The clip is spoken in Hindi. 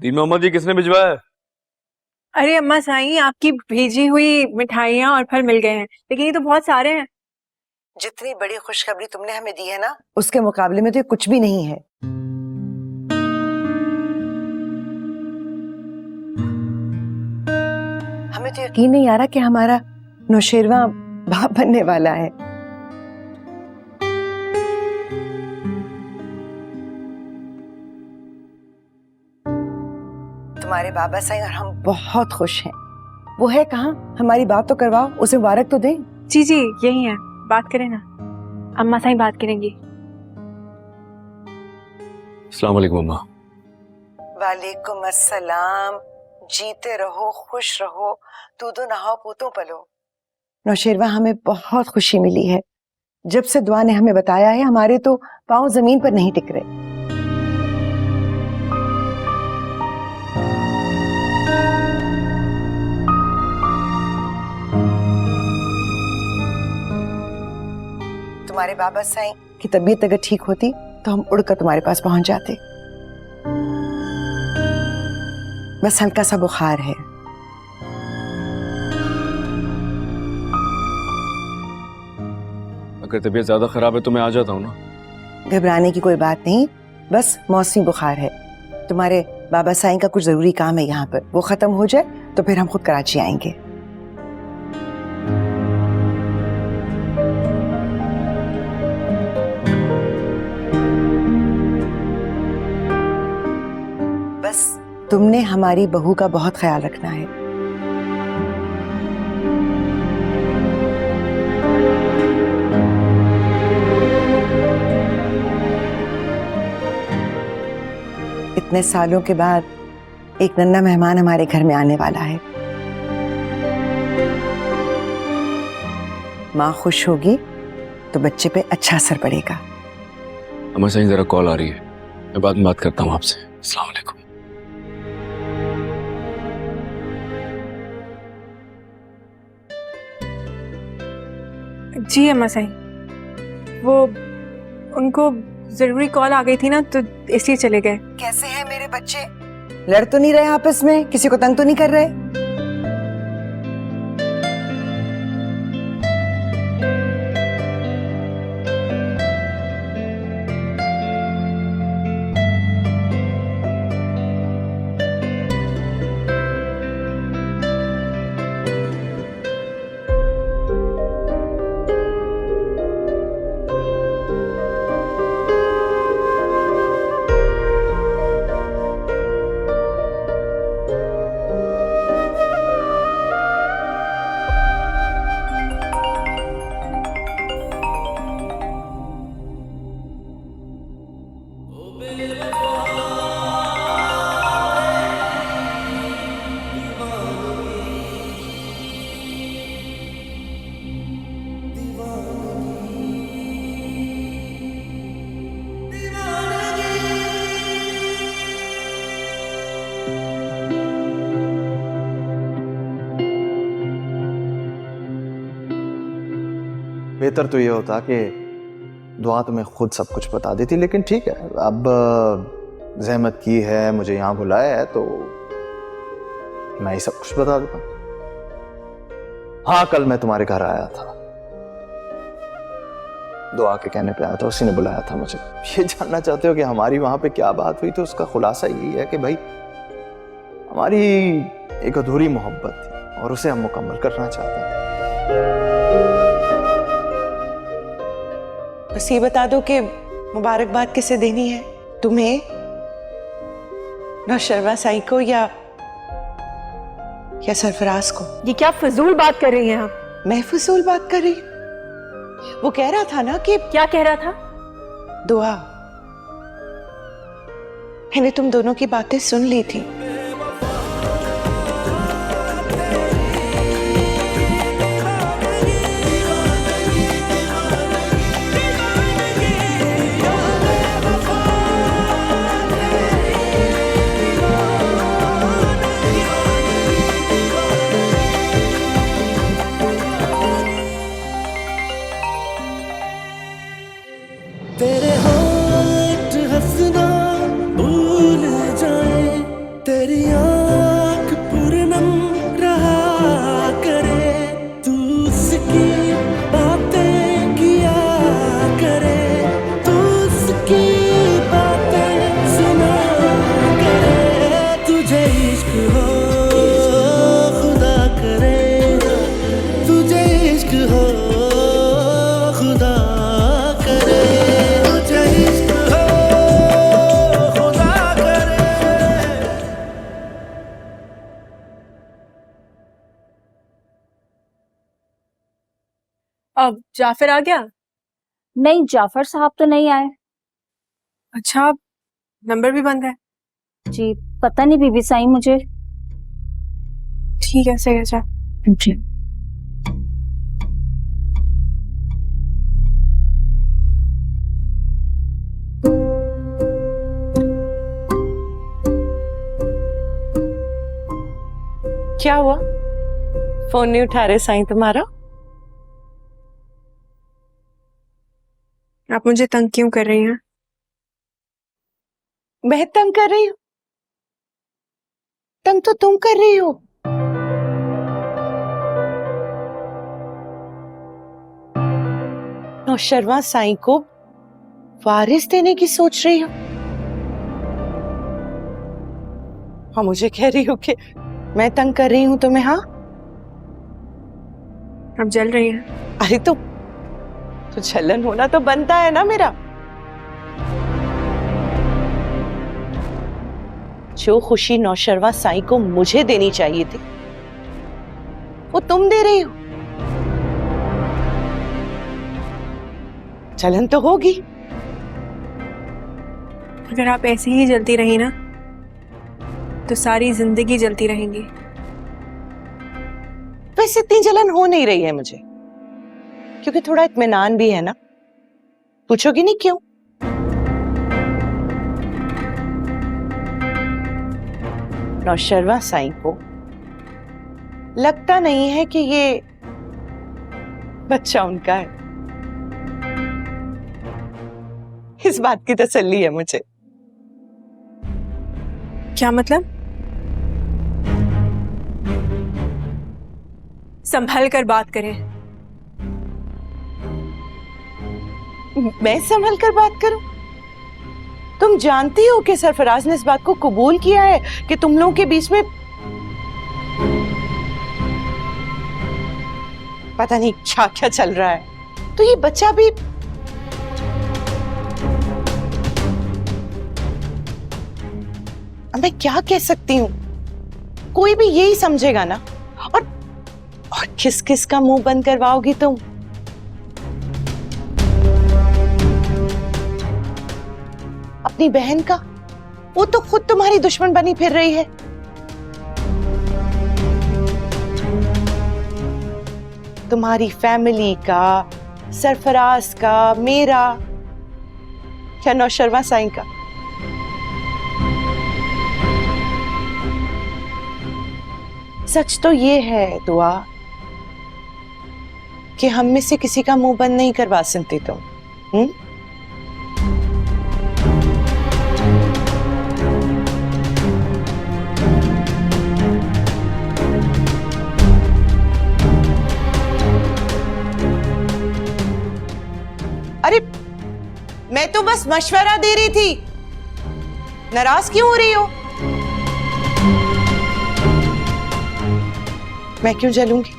दीन मोहम्मद जी किसने भिजवाया है? अरे अम्मा साईं, आपकी भेजी हुई मिठाइयाँ और फल मिल गए हैं, लेकिन ये तो बहुत सारे हैं। जितनी बड़ी खुशखबरी तुमने हमें दी है ना, उसके मुकाबले में तो ये कुछ भी नहीं है। हमें तो यकीन नहीं आ रहा कि हमारा नौशेरवा बाप बनने वाला है। तुम्हारे बाबा साईं और हम बहुत खुश हैं। वो है कहाँ? हमारी बात तो करवाओ, उसे मुबारक तो दें। जी जी, यही है, बात करें ना। अम्मा साईं बात करेंगी। अस्सलाम वालेकुम अम्मा। वालेकुम अस्सलाम। जीते रहो, खुश रहो, दूधो नहाओ, पूतों पलो। नौशेरवा, हमें बहुत खुशी मिली है। जब से दुआ ने हमें बताया है, हमारे तो पांव जमीन पर नहीं टिक रहे। तुम्हारे बाबा साईं की तबीयत अगर ठीक होती तो हम उड़कर तुम्हारे पास पहुंच जाते। बस हल्का सा बुखार है। अगर तबीयत ज्यादा खराब है तो मैं आ जाता हूँ ना। घबराने की कोई बात नहीं, बस मौसमी बुखार है। तुम्हारे बाबा साईं का कुछ जरूरी काम है यहाँ पर, वो खत्म हो जाए तो फिर हम खुद कराची आएंगे। बस तुमने हमारी बहू का बहुत ख्याल रखना है। इतने सालों के बाद एक नन्हा मेहमान हमारे घर में आने वाला है। माँ खुश होगी तो बच्चे पे अच्छा असर पड़ेगा। अम्मा साईं जरा कॉल आ रही है, मैं बाद में बात करता हूँ आपसे। अस्सलाम वालेकुम। जी अम्मा साईं, वो उनको जरूरी कॉल आ गई थी ना, तो इसलिए चले गए। कैसे हैं मेरे बच्चे? लड़ तो नहीं रहे आपस में? किसी को तंग तो नहीं कर रहे? बेहतर तो ये होता कि दुआ तुम्हें खुद सब कुछ बता देती, लेकिन ठीक है, अब जहमत की है, मुझे यहाँ बुलाया है तो मैं ही सब कुछ बता देता हूँ। हाँ, कल मैं तुम्हारे घर आया था, दुआ के कहने पे आया था, उसी ने बुलाया था मुझे। ये जानना चाहते हो कि हमारी वहां पे क्या बात हुई? तो उसका खुलासा यही है कि भाई हमारी एक अधूरी मोहब्बत थी और उसे हम मुकम्मल करना चाहते हैं। बस ये बता दो कि मुबारकबाद किसे देनी है, तुम्हें, नौशेरवा साईं को या सरफराज को? ये क्या फजूल बात कर रही हैं आप? मैं फजूल बात कर रही? वो कह रहा था ना कि क्या कह रहा था? दुआ, मैंने तुम दोनों की बातें सुन ली थी। तेरे होठ हंसना भूल जाए, अब जाफर आ गया? नहीं, जाफर साहब तो नहीं आए। अच्छा, नंबर भी बंद है। जी पता नहीं बीबी साईं मुझे। ठीक है, सही है। अच्छा, जी क्या हुआ? फोन नहीं उठा रहे साईं तुम्हारा? आप मुझे तंग क्यों कर रही हैं? मैं तंग कर रही हूँ? तंग तो तुम कर रही हो। नौशरवा साईं को वारिस देने की सोच रही हो? हाँ, मुझे कह रही हो कि मैं तंग कर रही हूं तुम्हें? हाँ, आप जल रही हैं। अरे तो जलन होना तो बनता है ना मेरा। जो खुशी नौशरवा साईं को मुझे देनी चाहिए थी वो तुम दे रही हो। जलन तो होगी। अगर आप ऐसे ही जलती रही ना तो सारी जिंदगी जलती रहेंगी। वैसे इतनी जलन हो नहीं रही है मुझे, क्योंकि थोड़ा इत्मीनान भी है ना। पूछोगी नहीं क्यों? नौशरवा साईं को लगता नहीं है कि ये बच्चा उनका है। इस बात की तसल्ली है मुझे। क्या मतलब? संभल कर बात करें। मैं संभल कर बात करूं? तुम जानती हो कि सरफराज ने इस बात को कबूल किया है कि तुम लोगों के बीच में पता नहीं क्या क्या चल रहा है। तो ये बच्चा भी मैं क्या कह सकती हूँ? कोई भी यही समझेगा ना। और किस किस का मुंह बंद करवाओगी तुम? अपनी बहन का? वो तो खुद तुम्हारी दुश्मन बनी फिर रही है। तुम्हारी फैमिली का, सरफराज का, मेरा, क्या नौशरवा साईं का? सच तो ये है दुआ कि हम में से किसी का मुंह बंद नहीं करवा सकती तुम। अरे मैं तो बस मशवरा दे रही थी। नाराज क्यों हो रही हो? मैं क्यों जलूंगी?